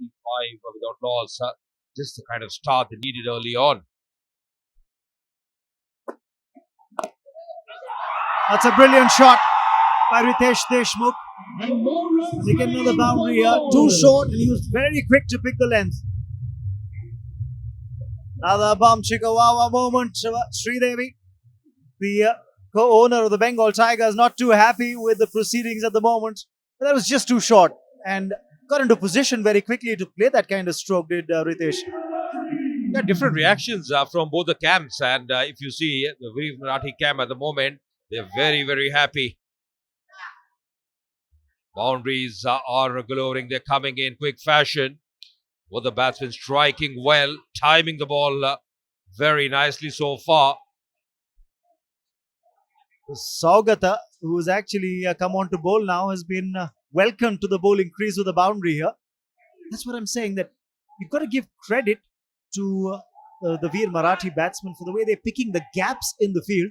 35 without loss. Just the kind of start they needed early on. That's a brilliant shot by Riteish Deshmukh. They get another boundary here. Too short, and he was very quick to pick the length. Another bum chikawawa moment. Sridevi, the co-owner of the Bengal Tigers, not too happy with the proceedings at the moment. But that was just too short and got into position very quickly to play that kind of stroke, did Riteish. Yeah, different reactions from both the camps. And if you see the Veer Marathi camp at the moment, they're very, very happy. Boundaries are glowing. They're coming in quick fashion. Both the batsmen striking well, timing the ball very nicely so far. Saugata, who's actually come on to bowl now, has been welcomed to the bowling crease with a boundary here. That's what I'm saying, that you've got to give credit to the Veer Marathi batsmen for the way they're picking the gaps in the field.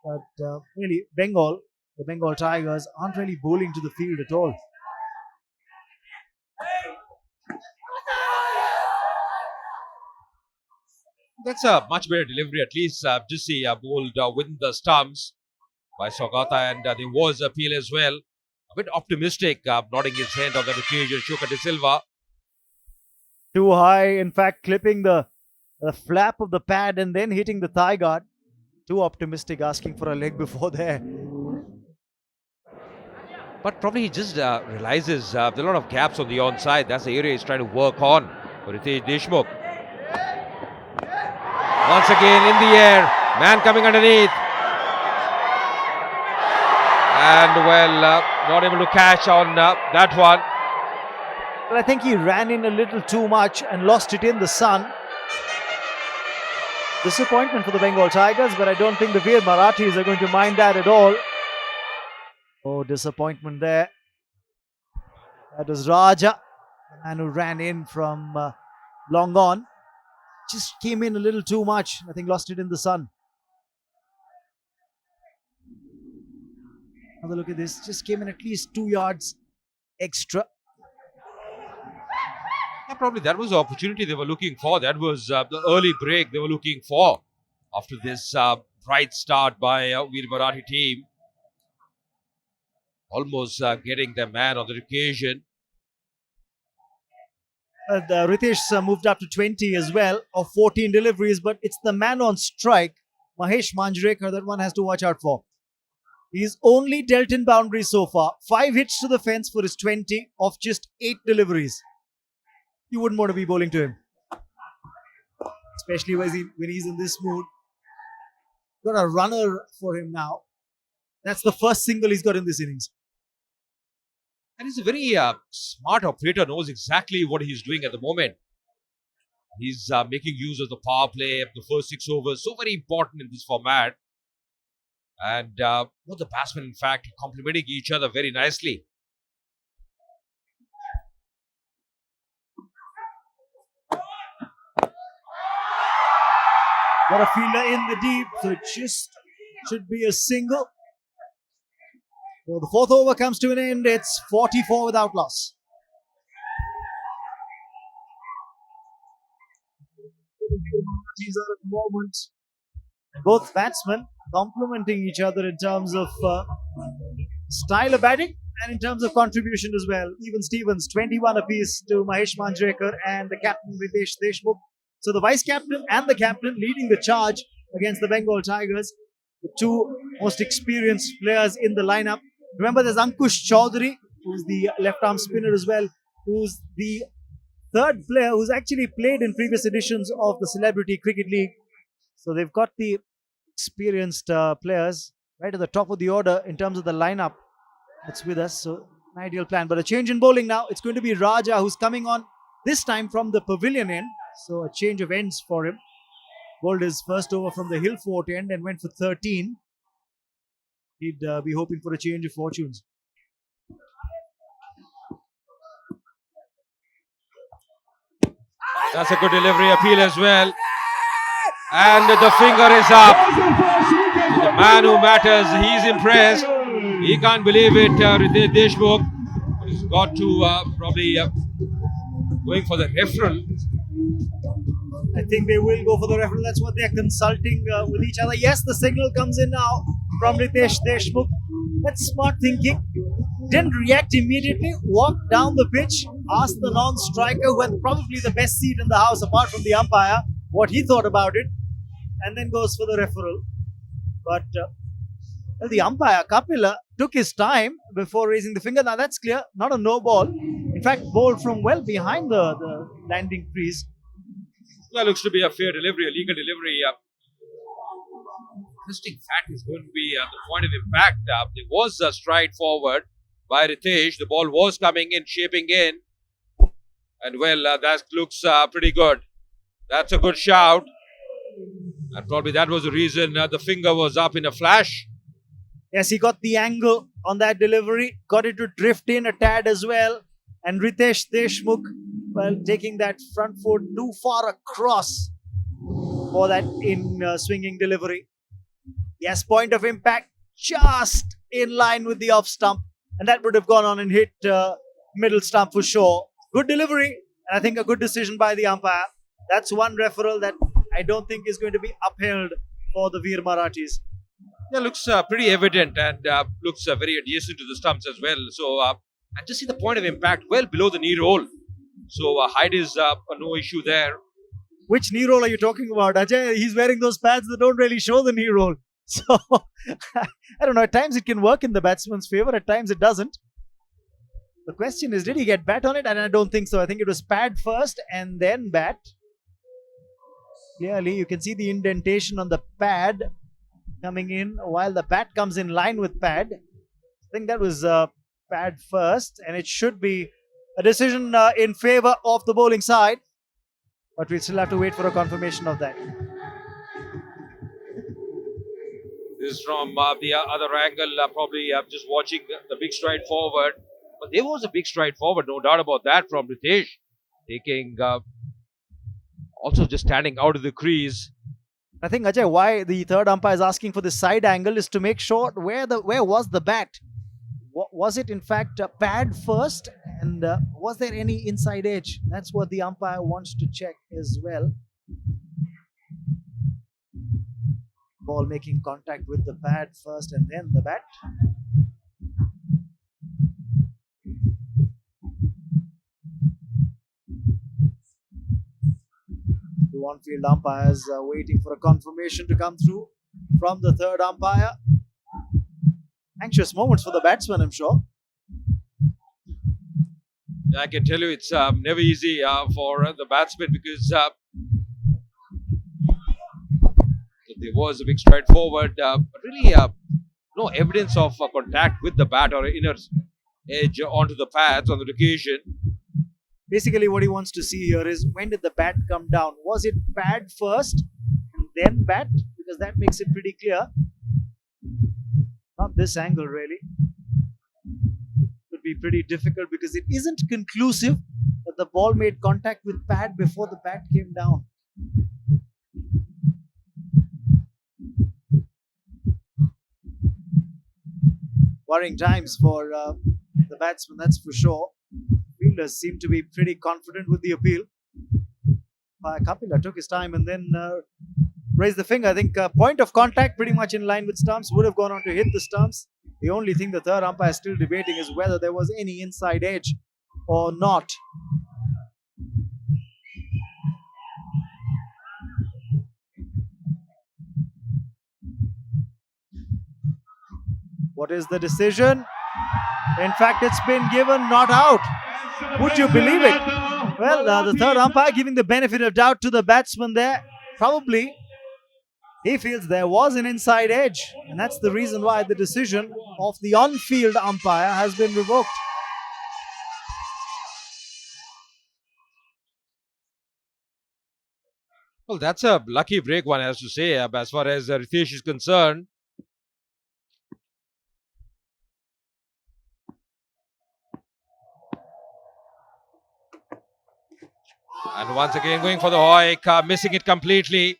But really, the Bengal Tigers aren't really bowling to the field at all. That's a much better delivery. At least Jisshu bowled within the stumps by Saugata, and there was appeal as well. A bit optimistic, nodding his head on that occasion. Shuka De Silva. Too high, in fact, clipping the flap of the pad and then hitting the thigh guard. Too optimistic, asking for a leg before there. But probably he just realizes there are a lot of gaps on the onside. That's the area he's trying to work on for Riteish Deshmukh. Once again in the air, man coming underneath. And well, not able to catch on that one. Well, I think he ran in a little too much and lost it in the sun. Disappointment for the Bengal Tigers, but I don't think the Veer Marathis are going to mind that at all. Oh, disappointment there. That was Raja, the man who ran in from long on. Just came in a little too much. I think lost it in the sun. Have a look at this. Just came in at least 2 yards extra. Yeah, probably that was the opportunity they were looking for. That was the early break they were looking for after this bright start by Veer Marathi team. Almost getting their man on the occasion. Riteish moved up to 20 as well, of 14 deliveries, but it's the man on strike, Mahesh Manjrekar, that one has to watch out for. He's only dealt in boundaries so far. 5 hits to the fence for his 20 of just 8 deliveries. You wouldn't want to be bowling to him, especially when he's in this mood. Got a runner for him now. That's the first single he's got in this innings. And he's a very smart operator, knows exactly what he's doing at the moment. He's making use of the power play, the first 6 overs, so very important in this format. And both the batsmen, in fact, complementing each other very nicely. Got a fielder in the deep, so it just should be a single. So the 4th over comes to an end. It's 44 without loss. These are at the moment both batsmen complementing each other in terms of style of batting and in terms of contribution as well. Even Stevens, 21 apiece to Mahesh Manjrekar and the captain Riteish Deshmukh. So the vice captain and the captain leading the charge against the Bengal Tigers. The 2 most experienced players in the lineup. Remember, there's Ankush Chaudhary, who's the left-arm spinner as well, who's the 3rd player who's actually played in previous editions of the Celebrity Cricket League. So they've got the experienced players right at the top of the order in terms of the lineup that's with us. So an ideal plan. But a change in bowling now. It's going to be Raja who's coming on this time from the pavilion end. So a change of ends for him. Bowled his first over from the Hill Fort end and went for 13. He'd be hoping for a change of fortunes. That's a good delivery appeal as well. And the finger is up. The man who matters, he's impressed. He can't believe it, Riteish Deshmukh. He's got to probably going for the referral. I think they will go for the referral. That's what they're consulting with each other. Yes, the signal comes in now from Riteish Deshmukh. That's smart thinking. Didn't react immediately, walked down the pitch, asked the non-striker, who had probably the best seat in the house apart from the umpire, what he thought about it, and then goes for the referral. But well, the umpire, Kapila, took his time before raising the finger. Now that's clear, not a no ball. In fact, ball from well behind the landing crease. That looks to be a fair delivery, a legal delivery. Interesting fact is going to be the point of impact. There was a stride forward by Riteish. The ball was coming in, shaping in. And well, that looks pretty good. That's a good shout. And probably that was the reason the finger was up in a flash. Yes, he got the angle on that delivery, got it to drift in a tad as well. And Riteish Deshmukh, well, taking that front foot too far across for that in swinging delivery. Yes, point of impact just in line with the off stump. And that would have gone on and hit middle stump for sure. Good delivery, and I think a good decision by the umpire. That's one referral that I don't think is going to be upheld for the Veer Marathis. Yeah, looks pretty evident and looks very adjacent to the stumps as well. So, and just see the point of impact well below the knee roll. So, height is no issue there. Which knee roll are you talking about, Ajay? He's wearing those pads that don't really show the knee roll. So, I don't know. At times it can work in the batsman's favor, at times it doesn't. The question is, did he get bat on it? And I don't think so. I think it was pad first and then bat. Clearly, you can see the indentation on the pad coming in while the bat comes in line with pad. I think that was pad first, and it should be a decision in favor of the bowling side. But we still have to wait for a confirmation of that. This is from the other angle, probably just watching the big stride forward. But there was a big stride forward, no doubt about that, from Riteish. Taking, also just standing out of the crease. I think, Ajay, why the third umpire is asking for the side angle is to make sure where was the bat. Was it in fact a pad first, and was there any inside edge? That's what the umpire wants to check as well. Ball making contact with the pad first and then the bat. The on-field umpires are waiting for a confirmation to come through from the third umpire. Anxious moments for the batsman, I'm sure. I can tell you it's never easy for the batsman because there was a big stride forward, but really no evidence of contact with the bat or inner edge onto the pads on the occasion. Basically, what he wants to see here is when did the bat come down? Was it pad first and then bat? Because that makes it pretty clear. Not this angle, really. Could be pretty difficult because it isn't conclusive that the ball made contact with pad before the bat came down. Worrying times for the batsman, that's for sure. Fielders seem to be pretty confident with the appeal. Kapila took his time and then raised the finger. I think point of contact pretty much in line with stumps, would have gone on to hit the stumps. The only thing the third umpire is still debating is whether there was any inside edge or not. What is the decision? In fact, it's been given not out. Would you believe it? Well, the third umpire giving the benefit of doubt to the batsman there. Probably he feels there was an inside edge, and that's the reason why the decision of the on-field umpire has been revoked. Well, that's a lucky break, one has to say, as far as Riteish is concerned. And once again going for the hoik, missing it completely.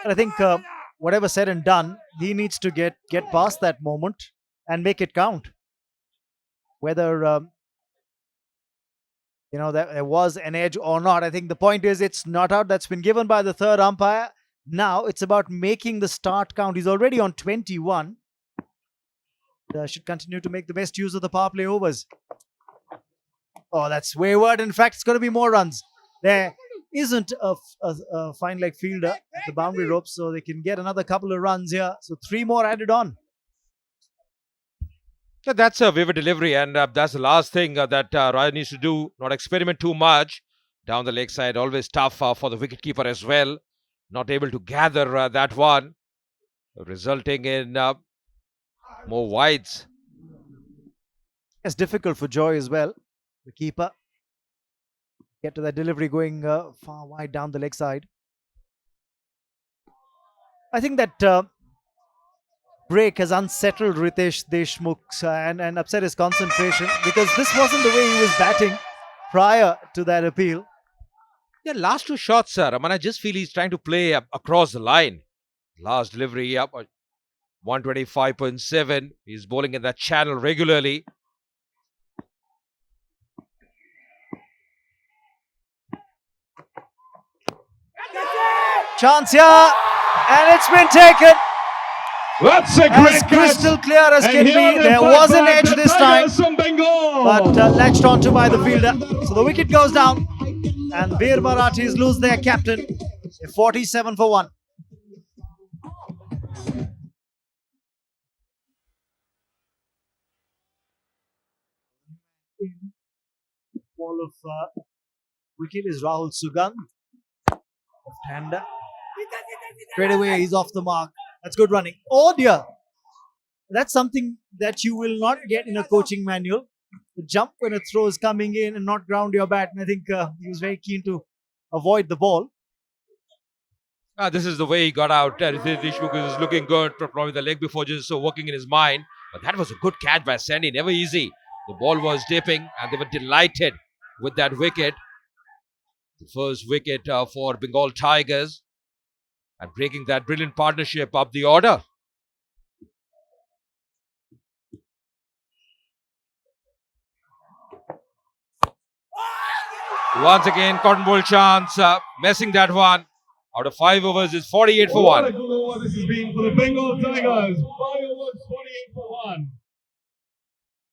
I think whatever said and done, he needs to get past that moment and make it count. Whether that there was an edge or not. I think the point is it's not out. That's been given by the third umpire. Now it's about making the start count. He's already on 21. Should continue to make the best use of the power play overs. Oh, that's wayward. In fact, it's going to be more runs. There isn't a fine leg fielder at the boundary ropes, so they can get another couple of runs here. So 3 more added on. Yeah, that's a vivid delivery, and that's the last thing that Ryan needs to do. Not experiment too much down the leg side. Always tough for the wicketkeeper as well. Not able to gather that one, resulting in more wides. It's difficult for Joy as well, the keeper. Get to that delivery going far wide down the leg side. I think that break has unsettled Riteish Deshmukh and upset his concentration, because this wasn't the way he was batting prior to that appeal. Yeah, last 2 shots, sir. I just feel he's trying to play across the line. Last delivery up 125.7. He's bowling in that channel regularly. Chance here, and it's been taken. That's a As great catch. crystal clear as And can be. here There the was an back edge by this the time, Tigers from Bengal. but latched onto by the fielder. So the wicket goes down, and Veer Marathis lose their captain. 47 for 1. Ball of wicket is Rahul Sugandh. Left-hander. Straight away, he's off the mark. That's good running. Oh dear. That's something that you will not get in a coaching manual. The jump when a throw is coming in and not ground your bat. And I think he was very keen to avoid the ball. This is the way he got out. Deshmukh is looking good, probably the leg before just so working in his mind. But that was a good catch by Sandy, never easy. The ball was dipping and they were delighted with that wicket. The first wicket for Bengal Tigers, and breaking that brilliant partnership up the order. Once again, cotton ball chance, messing that one. Out of 5 overs is 48 for 1. What a good over this has been for the Bengal Tigers. 5 overs, 48 for 1.